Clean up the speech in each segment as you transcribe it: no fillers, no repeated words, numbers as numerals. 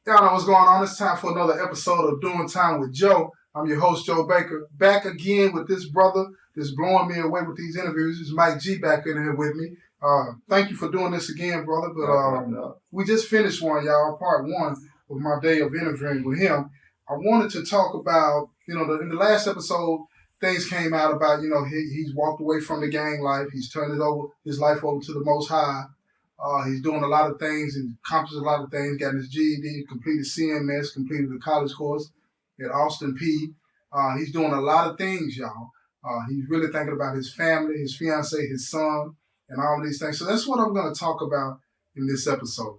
Y'all know what's going on. It's time for another episode of Doing Time with Joe. I'm your host, Joe Baker, back again with this brother that's blowing me away with these interviews. It's Mike G back in here with me. Thank you for doing this again, brother. But we just finished one, y'all, part one of my day of interviewing with him. I wanted to talk about, in the last episode, things came out about, he's walked away from the gang life. He's turned his life over to the Most High. He's doing a lot of things and accomplished a lot of things. Got his GED, completed CMS, completed the college course at Austin P. He's doing a lot of things, y'all. He's really thinking about his family, his fiance, his son, and all of these things. So that's what I'm going to talk about in this episode.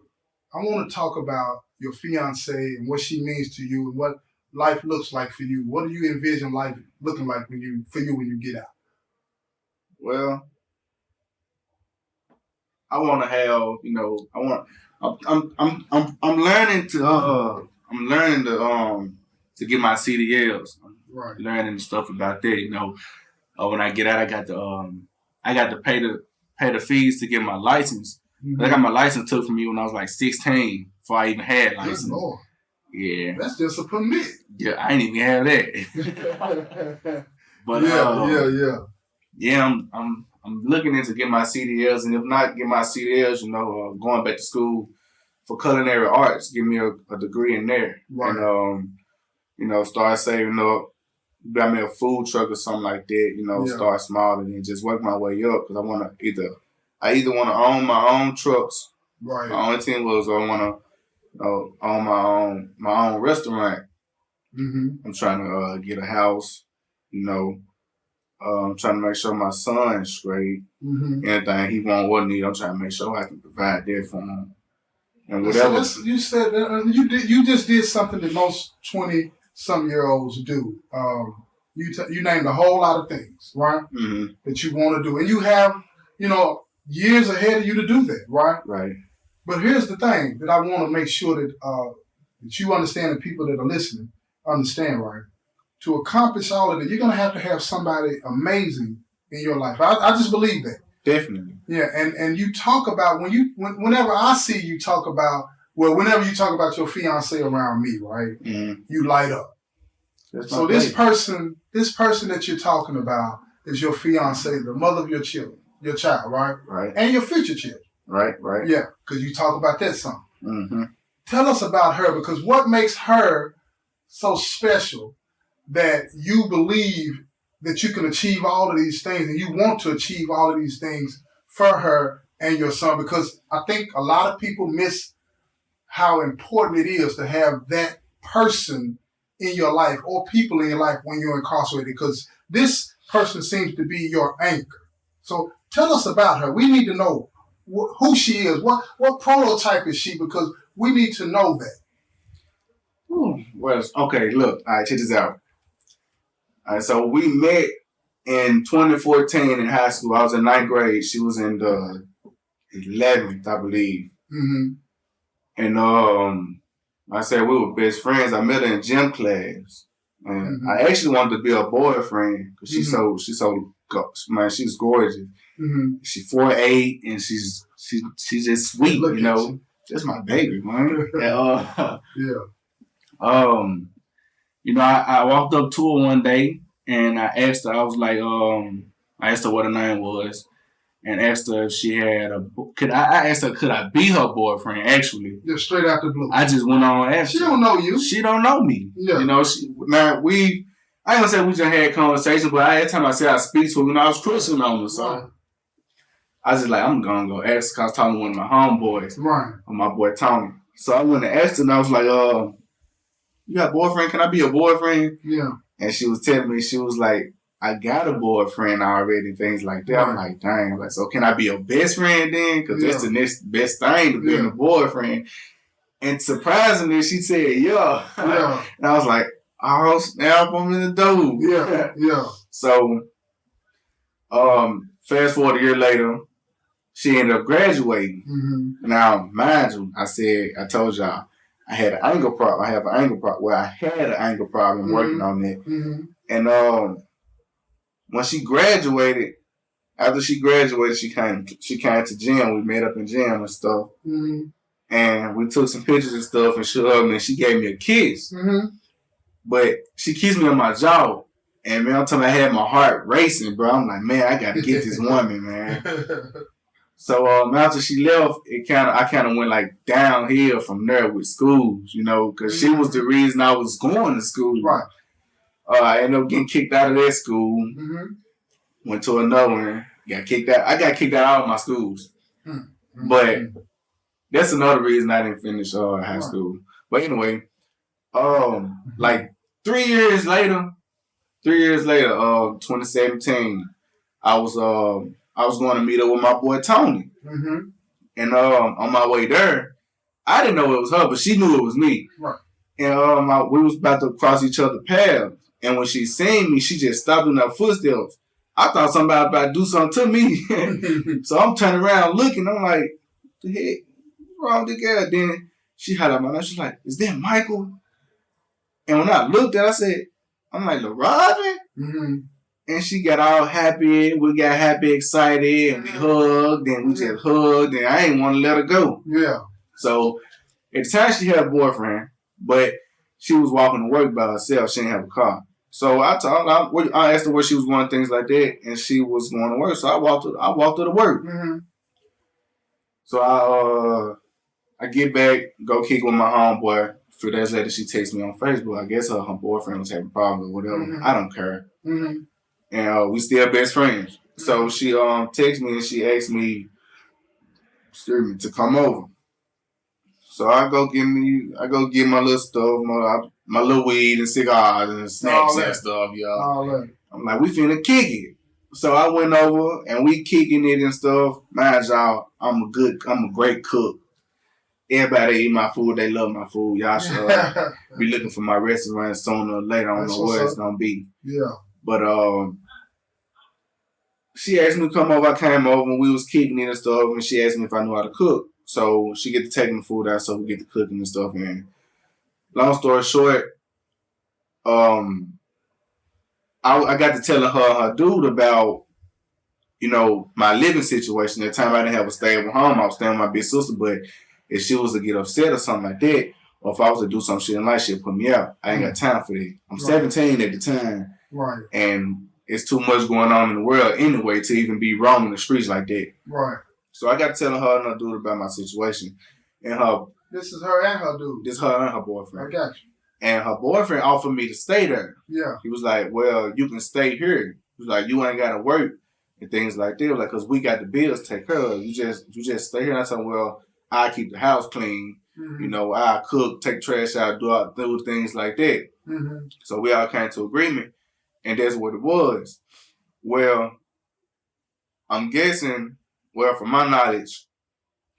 I want to talk about your fiance and what she means to you and what life looks like for you. What do you envision life looking like when you get out? Well, I want to have, I'm learning to get my CDLs. Right. Learning stuff about that. When I get out, I got to pay the fees to get my license. Mm-hmm. I got my license took from me when I was like 16 before I even had license. Good Lord. Yeah. That's just a permit. Yeah, I ain't even have that. But yeah, I'm looking into getting my CDLs, and if not get my CDLs, going back to school for culinary arts, give me a degree in there, right. And start saving up, buy me a food truck or something like that. Start small and then just work my way up because I either want to own my own trucks. Right. My only thing was I want to own my own restaurant. Mm-hmm. I'm trying to get a house. I'm trying to make sure my son's straight. Mm-hmm. Anything he want or need, I'm trying to make sure I can provide that for him. And whatever. So you said you just did something that most 20-some-year-olds do. You named a whole lot of things, right? Mm-hmm. That you want to do, and you have years ahead of you to do that, right? Right. But here's the thing that I want to make sure that you understand, and people that are listening understand, right? To accomplish all of that, you're going to have somebody amazing in your life. I just believe that. Definitely. Yeah, and you talk about whenever I see you talk about, whenever you talk about your fiance around me, right? Mm-hmm. You light up. So this person that you're talking about is your fiance, the mother of your child, right? Right. And your future children. Right. Yeah, because you talk about that some. Mm-hmm. Tell us about her, because what makes her so special that you believe that you can achieve all of these things and you want to achieve all of these things for her and your son? Because I think a lot of people miss how important it is to have that person in your life or people in your life when you're incarcerated, because this person seems to be your anchor. So tell us about her. We need to know who she is. What prototype is she? Because we need to know that. Well, okay, look. All right, check this out. All right, so we met in 2014 in high school. I was in 9th grade. She was in the 11th, I believe. Mm-hmm. And I said we were best friends. I met her in gym class, and I actually wanted to be her boyfriend because she's she's gorgeous. Mm-hmm. She's 4'8", and she's just sweet, Just my baby, man. And, I walked up to her one day and I asked her. I was like, I asked her what her name was, and asked her if she had I asked her, could I be her boyfriend? Actually, just straight out the blue. I just went on and asked her. She don't know you. She don't know me. Yeah. I ain't gonna say we just had conversations, but every time I said I speak to her, I was crushing on her. So. Right. I was just like, I'm gonna go ask her, because I was talking to one of my homeboys. Right. My boy Tony. So I went and asked her, and I was like, you got a boyfriend? Can I be a boyfriend? Yeah. And she was telling me, she was like, I got a boyfriend already, things like that. Right. I'm like, dang. Like, so can I be your best friend then? Because that's the next best thing to being a boyfriend. And surprisingly, she said, yeah. And I was like, oh, snap, I'm in the door. Yeah. So, fast forward a year later, she ended up graduating. Mm-hmm. Now, mind you, I told y'all, I had an anger problem. I have an anger problem. Well, I had an anger problem working on that. Mm-hmm. And when she graduated, after she graduated, she came to gym. We met up in gym and stuff. Mm-hmm. And we took some pictures and stuff and shit up, and she gave me a kiss. Mm-hmm. But she kissed me on my jaw. And man, I'm talking, I had my heart racing, bro. I'm like, man, I gotta get this woman, man. So after she left, I kind of went like downhill from there with schools, you know, because she was the reason I was going to school. Right. I ended up getting kicked out of that school. Mm-hmm. Went to another one. Got kicked out. I got kicked out of all my schools. Mm-hmm. But that's another reason I didn't finish high school. But anyway, like 3 years later, 2017, I was going to meet up with my boy Tony. Mm-hmm. And on my way there, I didn't know it was her, but she knew it was me. Right. And we was about to cross each other's paths. And when she seen me, she just stopped in her footsteps. I thought somebody about to do something to me. So I'm turning around looking. I'm like, the heck? What's wrong with this girl? Then she had up my nose. She's like, is that Michael? And when I looked at her, I said, I'm like, LaRobin? Mm-hmm. And she got all happy. We got happy, excited, and we hugged, and we just hugged, and I didn't want to let her go. Yeah. So at the time, she had a boyfriend, but she was walking to work by herself. She didn't have a car. So I asked her where she was going, things like that, and she was going to work. So I walked her to work. Mm-hmm. So I get back, go kick with my homeboy. A few days later, she texts me on Facebook. I guess her boyfriend was having problems or whatever. Mm-hmm. I don't care. Mm-hmm. And we still best friends. Mm-hmm. So she texts me and she asked me, to come over. So I go get my little stuff, my little weed and cigars and snacks and stuff, y'all. I'm like, we finna kick it. So I went over and we kicking it and stuff. Mind y'all, I'm a great cook. Everybody eat my food. They love my food. Y'all should be looking for my restaurant sooner or later. I don't know where it's gonna be. Yeah. But she asked me to come over. I came over and we was kicking it and stuff. And she asked me if I knew how to cook. So she get to taking the food out, so we get to cooking and stuff. And long story short, I got to telling her dude about, you know, my living situation. At the time I didn't have a stable home. I was staying with my big sister, but if she was to get upset or something like that, or if I was to do some shit in life, she'd put me out. I ain't got time for that. I'm 17 at the time. Right. And it's too much going on in the world anyway to even be roaming the streets like that. Right. So I got to telling her and her dude about my situation. And this is her and her dude. This is her and her boyfriend. I got you. And her boyfriend offered me to stay there. Yeah. He was like, well, you can stay here. He was like, you ain't got to work and things like that. Like, because we got the bills to take care of. You just stay here. And I said, well, I keep the house clean. Mm-hmm. You know, I cook, take trash out, do things like that. Mm-hmm. So we all came to agreement. And that's what it was. Well, I'm guessing, from my knowledge,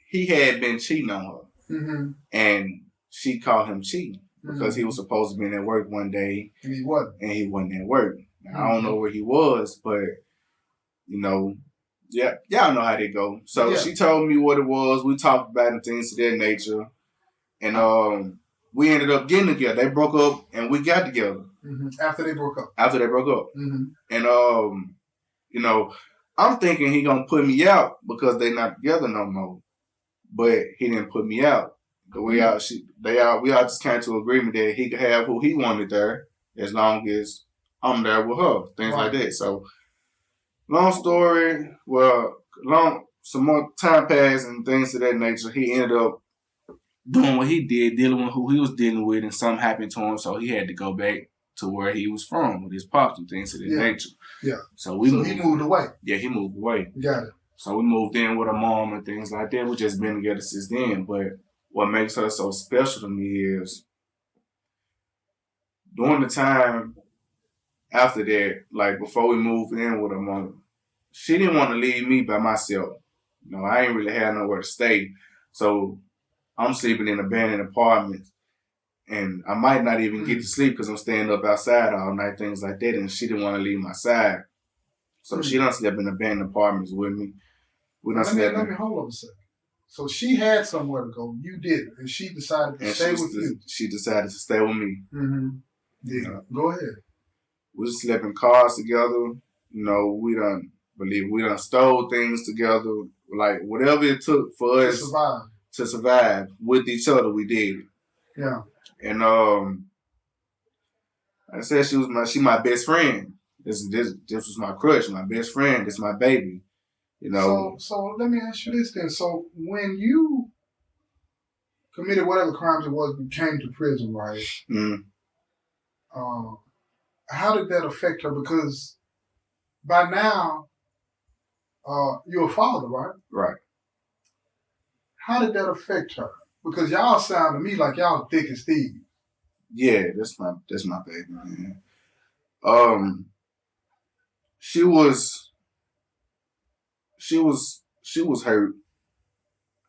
he had been cheating on her. Mm-hmm. And she caught him cheating because he was supposed to be at work one day. And he wasn't. And he wasn't at work. Now, I don't know where he was, but, you know, yeah, y'all know how they go. So she told me what it was. We talked about it and things of that nature. And we ended up getting together. They broke up and we got together. Mm-hmm. After they broke up. Mm-hmm. And, you know, I'm thinking he gonna put me out because they not together no more. But he didn't put me out. We all just came to agreement that he could have who he wanted there as long as I'm there with her. Things like that. So long story, some more time passed and things of that nature. He ended up doing what he did, dealing with who he was dealing with, and something happened to him, so he had to go back to where he was from with his pops and things of that nature. Yeah. So he moved away. Yeah, he moved away. Got it. So we moved in with her mom and things like that. We've just been together since then. But what makes her so special to me is during the time after that, like before we moved in with her mom, she didn't want to leave me by myself. You know, I ain't really had nowhere to stay. So I'm sleeping in abandoned apartments. And I might not even get to sleep because I'm staying up outside all night, things like that. And she didn't want to leave my side. So she done slept in abandoned apartments with me. Let me hold on a second. So she had somewhere to go. You didn't. And she decided to stay with you. She decided to stay with me. Mm-hmm. Yeah. Go ahead. We slept in cars together. You know, we done stole things together. Like, whatever it took for us to survive with each other. We did it. Yeah. And I said she my best friend. This was my crush, my best friend. This my baby. You know. So let me ask you this then. So when you committed whatever crimes it was, you came to prison, right? Mm-hmm. How did that affect her? Because by now, you're a father, right? Right. How did that affect her? Because y'all sound to me like y'all thick as thieves. Yeah, that's my baby, man. She was hurt.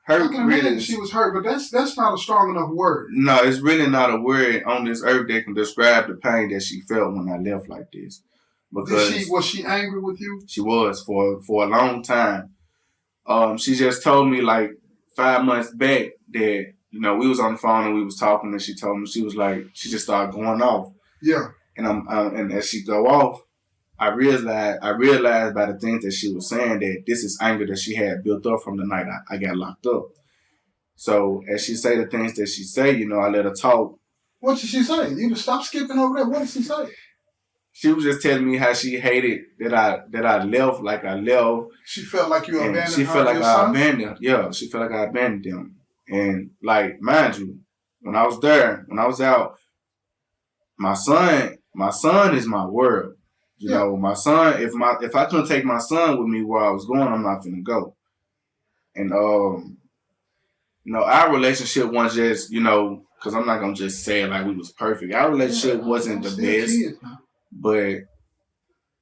I can imagine she was hurt, but that's not a strong enough word. No, it's really not a word on this earth that can describe the pain that she felt when I left like this. Because was she angry with you? She was for a long time. She just told me like 5 months back that, you know, we was on the phone and we was talking, and she told me, she was like, she just started going off. Yeah. And and as she go off, I realized by the things that she was saying that this is anger that she had built up from the night I got locked up. So as she say the things that she say, you know, I let her talk. What did she say? You just stop skipping over there. What did she say? She was just telling me how she hated that I left like I left. She felt like you abandoned her. She felt like I abandoned. Yeah, she felt like I abandoned them. And like, mind you, when I was there, when I was out, my son is my world. You know, my son. If I couldn't take my son with me where I was going, I'm not finna go. And you know, our relationship wasn't just, you know, because I'm not gonna just say it like we was perfect. Our relationship wasn't the best, but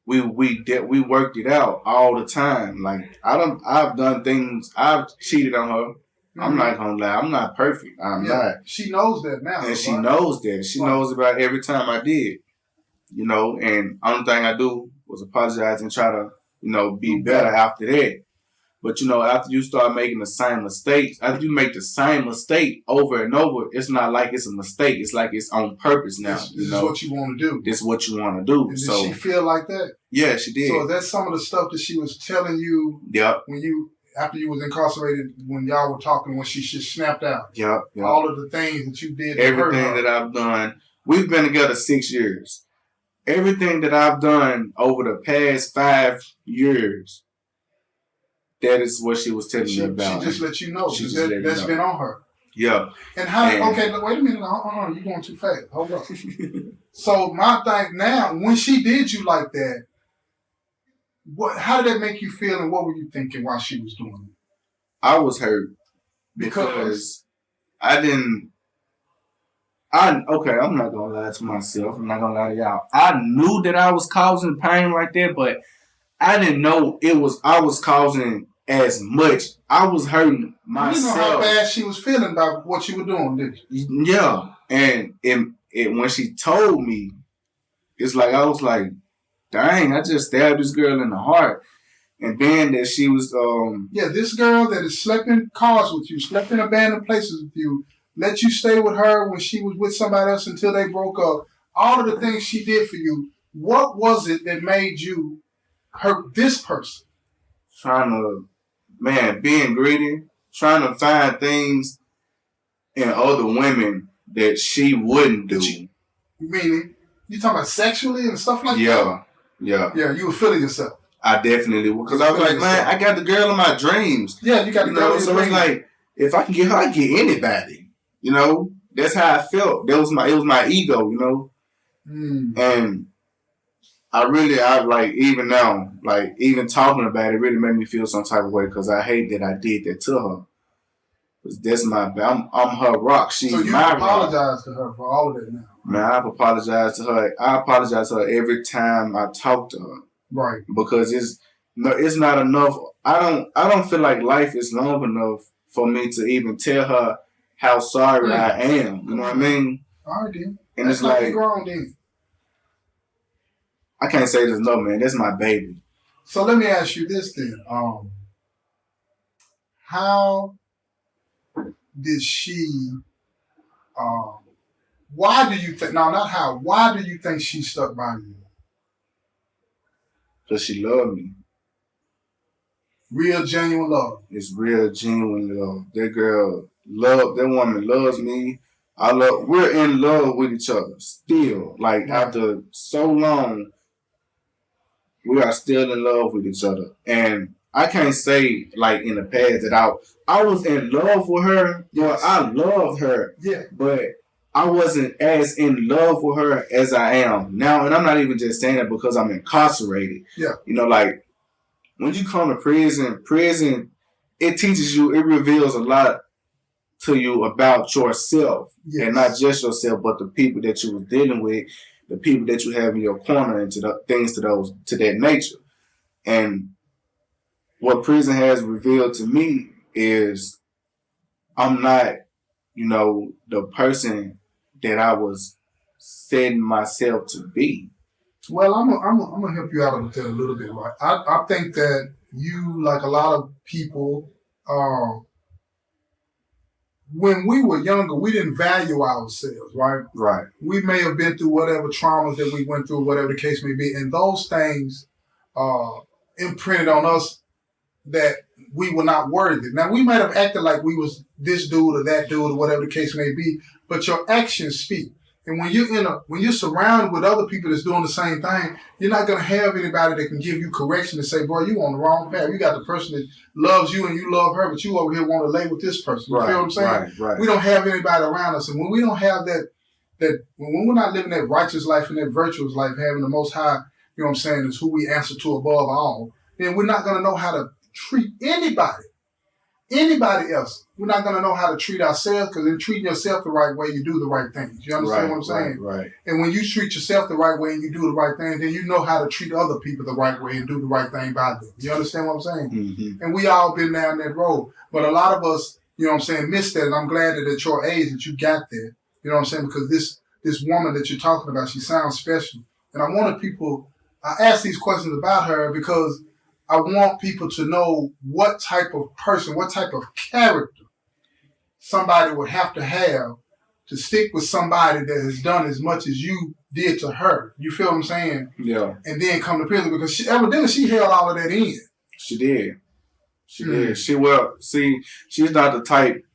we worked it out all the time. Like I've done things. I've cheated on her. Mm-hmm. I'm not gonna lie. I'm not perfect. I'm not. She knows that now, and she knows that. She knows about every time I did. You know, and only thing I do was apologize and try to, you know, be better after that. But, you know, after you start making the same mistakes, after you make the same mistake over and over, it's not like it's a mistake. It's like it's on purpose now. This is what you want to do. This is what you want to do. And did she feel like that? Yeah, she did. So that's some of the stuff that she was telling you when after you was incarcerated, when y'all were talking, when she just snapped out. Yep. All of the things that you did. Everything that I've done. We've been together 6 years. Everything that I've done over the past 5 years, that is what she was telling me about. She just let you know. That's been on her. Yeah. And how? Okay, wait a minute. Hold on. You're going too fast. Hold on. So my thing now, when she did you like that, how did that make you feel, and what were you thinking while she was doing it? I was hurt because I didn't. I'm not gonna lie to myself. I'm not gonna lie to y'all. I knew that I was causing pain like that, but I didn't know I was causing as much. I was hurting myself. You didn't know how bad she was feeling about what you were doing, did you? Yeah. And when she told me, it's like I was like, dang, I just stabbed this girl in the heart. And then that she was this girl that has slept in cars with you, slept in abandoned places with you, let you stay with her when she was with somebody else until they broke up. All of the things she did for you, what was it that made you hurt this person? Being greedy, trying to find things in other women that she wouldn't do. Meaning, you talking about sexually and stuff like that? Yeah. Yeah, you were feeling yourself. I definitely would. Because I was like, man, I got the girl in my dreams. Yeah, you got the girl in your dreams. So it's like, if I can get her, I can get anybody. You know, that's how I felt. It was my ego, you know. And I like, even now, like, even talking about it really made me feel some type of way, because I hate that I did that to her. Because that's I'm her rock. She's my rock. So you apologize to her for all of that now? Man, I've apologized to her. I apologize to her every time I talk to her. Right. Because it's not enough. I don't feel like life is long enough for me to even tell her how sorry I am. You know what I mean? All right, then. And it's like, grown, then. I can't say this, no, man. That's my baby. So let me ask you this then. How did she? Why do you think? No, not how. Why do you think she stuck by you? Because she loved me. Real genuine love. It's real genuine love. That woman loves me. We're in love with each other still. Like after so long, we are still in love with each other. And I can't say like in the past that I was in love with her. Yes. Well, I loved her. Yeah. But I wasn't as in love with her as I am now. And I'm not even just saying that because I'm incarcerated. Yeah. Like when you come to prison, it teaches you, it reveals a lot to you about yourself. Yes. And not just yourself, but the people that you were dealing with, the people that you have in your corner, and to that nature. And what prison has revealed to me is I'm not, the person that I was setting myself to be. Well, I'm gonna help you out with that a little bit, right? I think that you, like a lot of people, when we were younger, we didn't value ourselves, right? Right. We may have been through whatever traumas that we went through, whatever the case may be, and those things imprinted on us that we were not worthy. Now, we might have acted like we was this dude or that dude or whatever the case may be, but your actions speak. And when you're surrounded with other people that's doing the same thing, you're not gonna have anybody that can give you correction and say, "Boy, you on the wrong path." You got the person that loves you and you love her, but you over here want to lay with this person. You feel what I'm saying? Right. We don't have anybody around us, and when we don't have that when we're not living that righteous life and that virtuous life, having the Most High, you know what I'm saying, is who we answer to above all, then we're not gonna know how to treat anybody else. We're not going to know how to treat ourselves, because in treating yourself the right way, you do the right things. You understand what I'm saying? Right. And when you treat yourself the right way and you do the right thing, then you know how to treat other people the right way and do the right thing by them. You understand what I'm saying? Mm-hmm. And we all been down that road. But a lot of us, you know what I'm saying, missed that. And I'm glad that at your age that you got there. You know what I'm saying? Because this woman that you're talking about, she sounds special. And I asked these questions about her because I want people to know what type of person, what type of character somebody would have to stick with somebody that has done as much as you did to her. You feel what I'm saying? Yeah. And then come to prison, because evidently she held all of that in. She did. She did. She's not the type.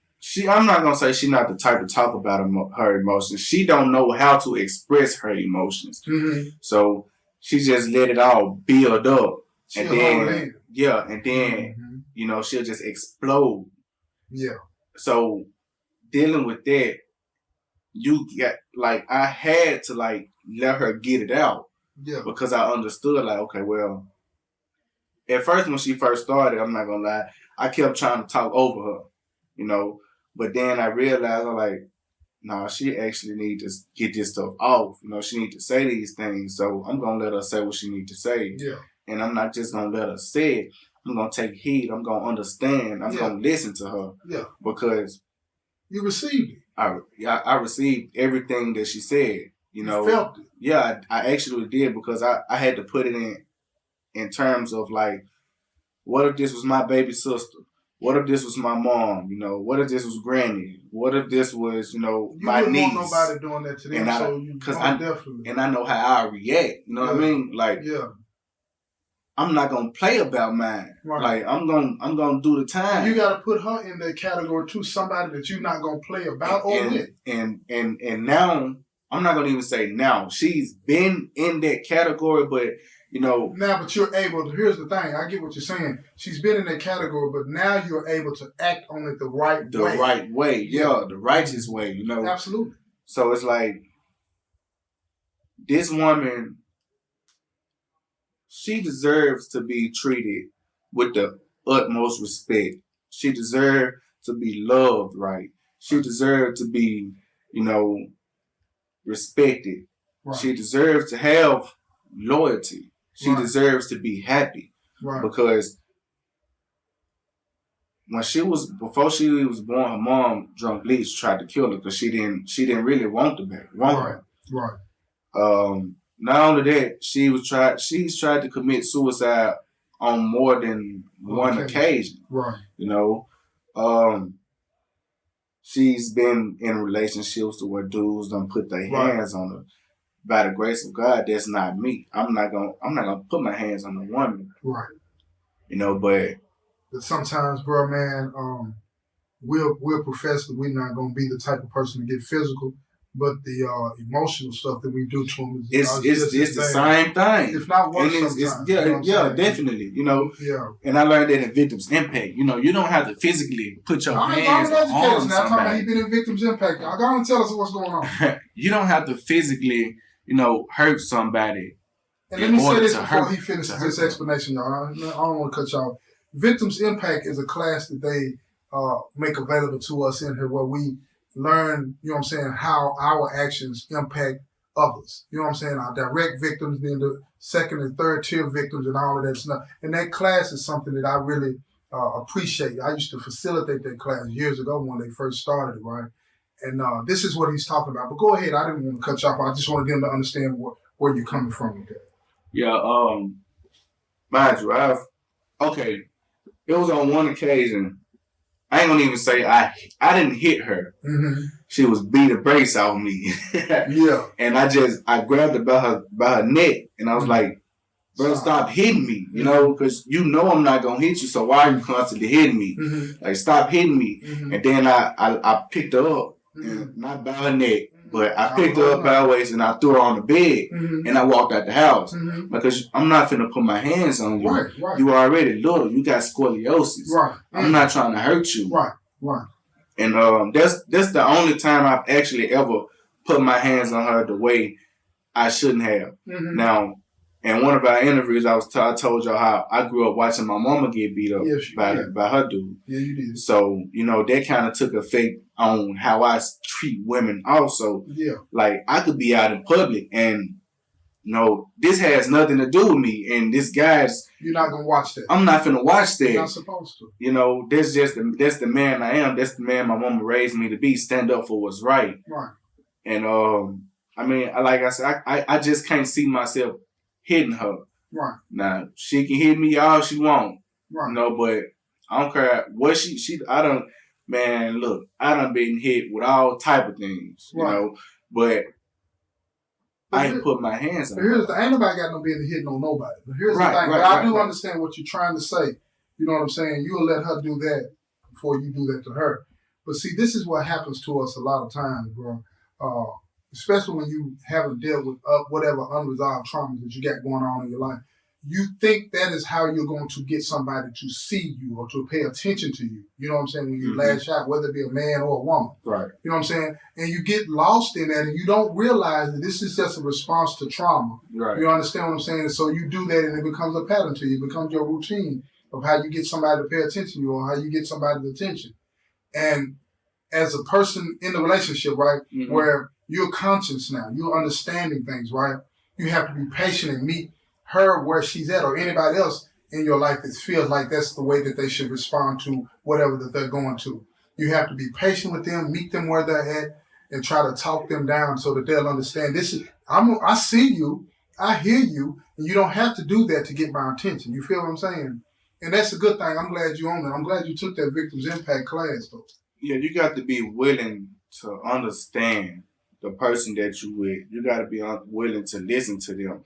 I'm not gonna say she's not the type to talk about her emotions. She don't know how to express her emotions. Mm-hmm. So she just let it all build up. And then, mm-hmm. She'll just explode. Yeah. So dealing with that, I had to let her get it out. Yeah. Because I understood okay, well, at first when she first started, I'm not gonna lie, I kept trying to talk over her, but then I realized nah, she actually need to get this stuff off. She need to say these things. So I'm gonna let her say what she need to say. Yeah. And I'm not just gonna let her say it. I'm gonna take heed. I'm gonna understand. I'm gonna listen to her. Yeah. Because you received it. I received everything that she said. You felt it. Yeah, I actually did, because I had to put it in terms of what if this was my baby sister? What if this was my mom? What if this was Granny? What if this was, my niece? You wouldn't want nobody doing that to them, and I know how I react. You know what I mean? I'm not gonna play about mine. Right. I'm gonna do the time. You gotta put her in that category too, somebody that you're not gonna play about or with. And now, I'm not gonna even say now. She's been in that category, but now, but you're able to, here's the thing, I get what you're saying. She's been in that category, but now you're able to act on it the right way. The right way, yeah, the righteous way, Absolutely. So it's this woman, she deserves to be treated with the utmost respect. She deserves to be loved right. She deserves to be, respected. Right. She deserves to have loyalty. She deserves to be happy. Right. Because before she was born, her mom drunk bleach, tried to kill her because she didn't really want the baby. Right. Not only that, she's tried to commit suicide on more than one occasion. Right. She's been in relationships where dudes done put their hands on her. By the grace of God, that's not me. I'm not gonna put my hands on a woman. Right. But that sometimes, bro, man, we'll profess that we're not gonna be the type of person to get physical, but the emotional stuff that we do to them is it's the same thing. If not worse, sometimes. Definitely. Yeah. And I learned that in Victims Impact. You don't have to physically put your hands or harm somebody. I'm talking about he been in Victims Impact. Y'all gotta tell us what's going on. You don't have to physically, hurt somebody. And let me say this before he finishes this explanation, y'all. I don't want to cut y'all. Victims Impact is a class that they make available to us in here where we learn, how our actions impact others. You know what I'm saying? Our direct victims, then the second and third tier victims and all of that stuff. And that class is something that I really appreciate. I used to facilitate that class years ago when they first started it, right? And this is what he's talking about. But go ahead. I didn't want to cut you off. I just wanted them to understand where you're coming from with that. Yeah, mind you, it was on one occasion. I ain't gonna even say I didn't hit her. Mm-hmm. She was beat the brakes off me. Yeah. And I grabbed her by her neck, and I was like, "Bro, stop hitting me," because I'm not gonna hit you. So why are you constantly hitting me? Mm-hmm. Like, stop hitting me. Mm-hmm. And then I picked her up, and not by her neck, but I picked her up by her waist and I threw her on the bed, and I walked out the house because I'm not finna put my hands on you. Right. You already little. You got scoliosis. Right. I'm not trying to hurt you. Right. And that's the only time I've actually ever put my hands on her the way I shouldn't have. Mm-hmm. Now, in one of our interviews, I told y'all how I grew up watching my mama get beat up by her dude. Yeah, you did. So, that kind of took effect on how I treat women also. Yeah. Like, I could be out in public and, this has nothing to do with me. And this guy's... You're not going to watch that. I'm not finna watch that. You're not supposed to. That's the man I am. That's the man my mama raised me to be. Stand up for what's right. Right. And, like I said, I just can't see myself hitting her. Right. Now, she can hit me all she want. Right. But I don't care what I done been hit with all type of things, but I ain't put my hands on her. Here's the thing, ain't nobody got no business hitting on nobody. But here's the thing, I do understand what you're trying to say. You know what I'm saying? You'll let her do that before you do that to her. But see, this is what happens to us a lot of times, bro. Especially when you haven't dealt with whatever unresolved traumas that you got going on in your life. You think that is how you're going to get somebody to see you or to pay attention to you. You know what I'm saying? When you lash out, whether it be a man or a woman. Right. You know what I'm saying? And you get lost in that and you don't realize that this is just a response to trauma. Right. You understand what I'm saying? And so you do that and it becomes a pattern to you. It becomes your routine of how you get somebody to pay attention to you or how you get somebody's attention. And as a person in the relationship, right, where you're conscious now, you're understanding things, right? You have to be patient and meet her where she's at or anybody else in your life that feels like that's the way that they should respond to whatever that they're going to. You have to be patient with them, meet them where they're at, and try to talk them down so that they'll understand I see you, I hear you, and you don't have to do that to get my attention. You feel what I'm saying? And that's a good thing. I'm glad you're on it. I'm glad you took that Victims Impact class, though. Yeah, you got to be willing to understand the person that you with. You got to be willing to listen to them.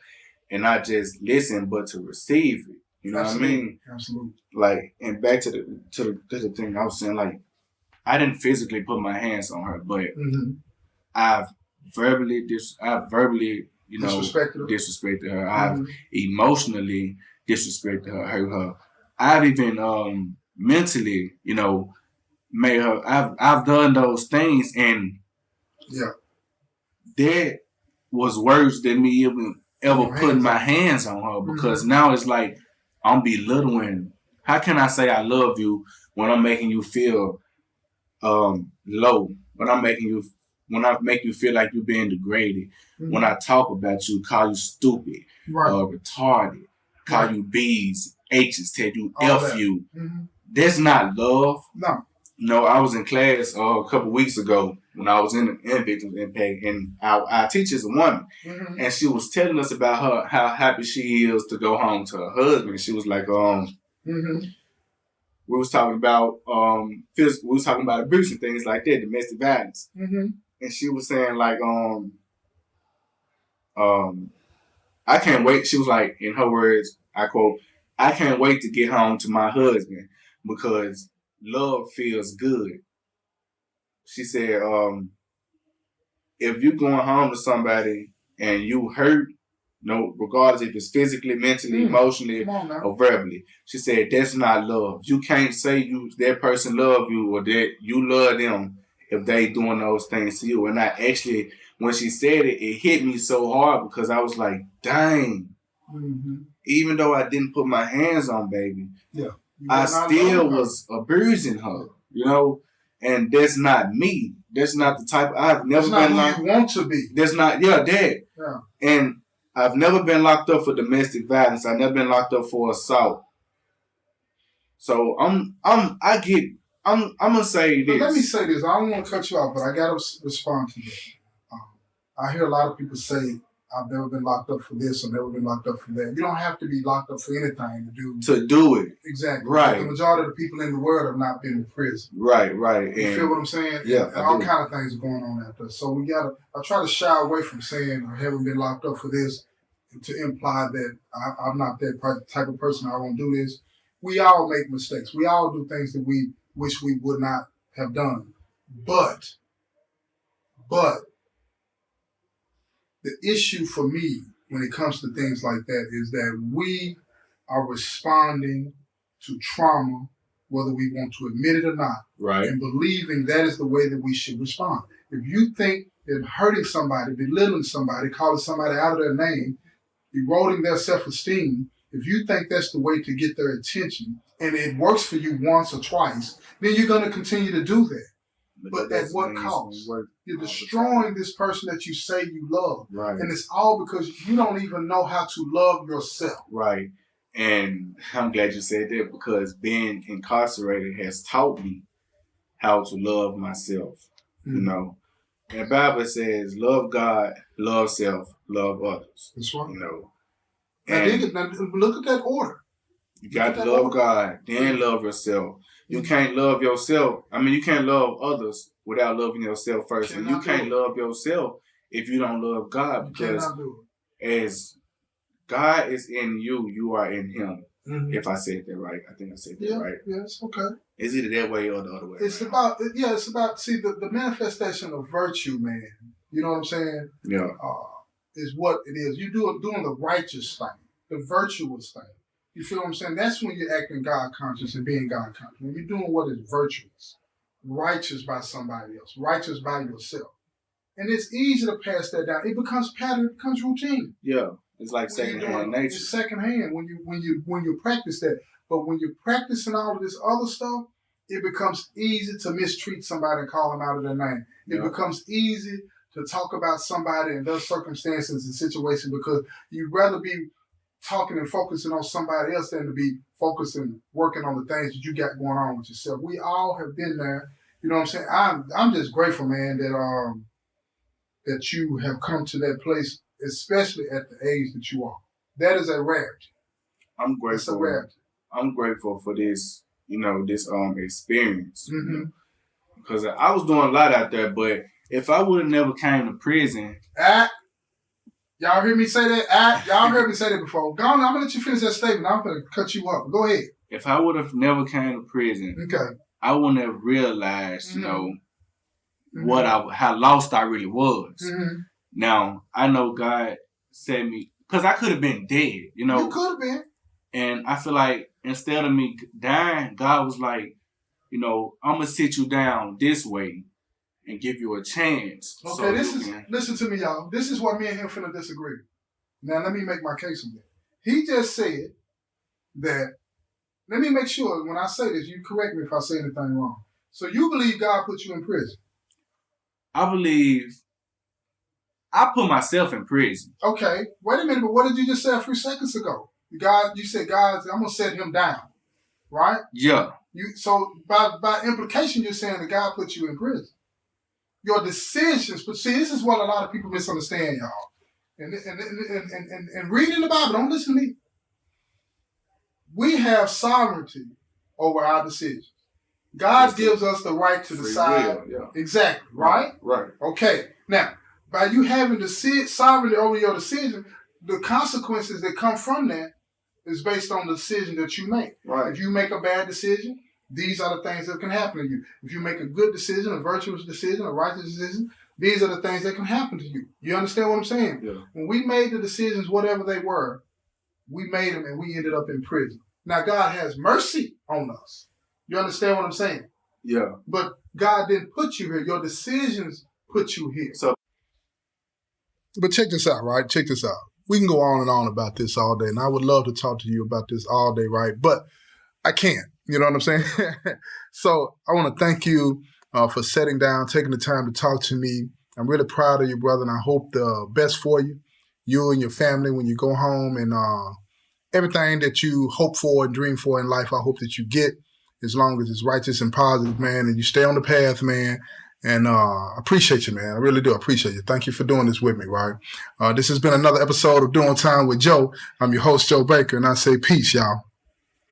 And not just listen, but to receive it. You know what I mean? Absolutely. Like, and back to the thing I was saying, like, I didn't physically put my hands on her, but I've verbally, disrespected her. I've emotionally disrespected her, hurt her. I've even mentally, made her. I've done those things, and that was worse than me even ever putting my hands on her, because now it's like I'm belittling. How can I say I love you when I'm making you feel low? When I make you feel like you're being degraded. When I talk about you, call you stupid, retarded, call you B's, H's, tell you F you. That's not love. No, I was in class a couple weeks ago when I was in Victims Impact, and our teacher's a woman, and she was telling us about how happy she is to go home to her husband. She was like, we was talking about physical, we was talking about abuse and things like that, domestic violence, and she was saying like, I can't wait. She was like, in her words, I quote, "I can't wait to get home to my husband because love feels good. She said, if you're going home to somebody and you hurt, regardless if it's physically, mentally, emotionally, or verbally, she said that's not love. You can't say that person love you or that you love them if they doing those things to you. And I actually, when she said it, it hit me so hard because I was like, dang. Mm-hmm. Even though I didn't put my hands on baby, I still was abusing her, and that's not me. That's not the type. I've never been like you want to be. That's not that. Yeah. And I've never been locked up for domestic violence. I've never been locked up for assault. So I'm gonna say this. But let me say this. I don't want to cut you off, but I gotta respond to that. I hear a lot of people say, I've never been locked up for this or never been locked up for that. You don't have to be locked up for anything to do it. Exactly. Right. The majority of the people in the world have not been in prison. Right. You feel what I'm saying? Yeah. And all kind of things are going on out there. So I try to shy away from saying I haven't been locked up for this to imply that I'm not that type of person. I won't do this. We all make mistakes. We all do things that we wish we would not have done. But the issue for me when it comes to things like that is that we are responding to trauma, whether we want to admit it or not, right? And believing that is the way that we should respond. If you think that hurting somebody, belittling somebody, calling somebody out of their name, eroding their self-esteem, if you think that's the way to get their attention and it works for you once or twice, then you're going to continue to do that. But at what cost? You're destroying this person that you say you love. Right. And it's all because you don't even know how to love yourself. Right. And I'm glad you said that because being incarcerated has taught me how to love myself. Mm-hmm. And the Bible says, love God, love self, love others. That's right. And now look at that order. You got to love God, then love yourself. You can't love yourself. You can't love others without loving yourself first. And you can't love yourself if you don't love God. Because as God is in you, you are in Him. Mm-hmm. If I said that right. I think I said that right. Yes, okay. Is it that way or the other way? It's about the manifestation of virtue, man. You know what I'm saying? Yeah. Is what it is. You doing the righteous thing, the virtuous thing. You feel what I'm saying? That's when you're acting God conscious and being God conscious. When you're doing what is virtuous, righteous by somebody else, righteous by yourself. And it's easy to pass that down. It becomes pattern, it becomes routine. Yeah. It's like secondhand nature. It's secondhand when you practice that. But when you're practicing all of this other stuff, it becomes easy to mistreat somebody and call them out of their name. It becomes easy to talk about somebody and their circumstances and situations because you'd rather be talking and focusing on somebody else than to be focusing, working on the things that you got going on with yourself. We all have been there. You know what I'm saying? I'm just grateful, man, that you have come to that place, especially at the age that you are. That is a rarity. I'm grateful. It's a rarity. I'm grateful for this, this experience. Mm-hmm. Because I was doing a lot out there, but if I would have never came to prison. Y'all hear me say that? Y'all heard me say that before. Go on, I'm going to let you finish that statement. I'm going to cut you up. Go ahead. If I would have never came to prison, I wouldn't have realized, how lost I really was. Mm-hmm. Now, I know God set me, because I could have been dead, You could have been. And I feel like instead of me dying, God was like, I'm going to sit you down this way and give you a chance. Okay, listen to me, y'all. This is why me and him finna disagree. Now, let me make my case on that. He just said that, let me make sure when I say this, you correct me if I say anything wrong. So you believe God put you in prison? I believe I put myself in prison. Okay, wait a minute, but what did you just say a few seconds ago? You said, I'm going to set him down, right? Yeah. So by implication, you're saying that God put you in prison. Your decisions, but see, this is what a lot of people misunderstand, y'all. And reading the Bible, don't listen to me. We have sovereignty over our decisions. God gives us the right to decide. Exactly, right? Right. Okay. Now, by you having the sovereignty over your decision, the consequences that come from that is based on the decision that you make. Right. If you make a bad decision, these are the things that can happen to you. If you make a good decision, a virtuous decision, a righteous decision, these are the things that can happen to you. You understand what I'm saying? Yeah. When we made the decisions, whatever they were, we made them and we ended up in prison. Now, God has mercy on us. You understand what I'm saying? Yeah. But God didn't put you here. Your decisions put you here. But check this out, right? Check this out. We can go on and on about this all day, and I would love to talk to you about this all day, right? But I can't. You know what I'm saying? So I want to thank you for sitting down, taking the time to talk to me. I'm really proud of you, brother, and I hope the best for you and your family when you go home, and everything that you hope for and dream for in life, I hope that you get, as long as it's righteous and positive, man, and you stay on the path, man. And I appreciate you, man. I really do appreciate you. Thank you for doing this with me, right? This has been another episode of Doing Time with Joe. I'm your host, Joe Baker, and I say peace, y'all.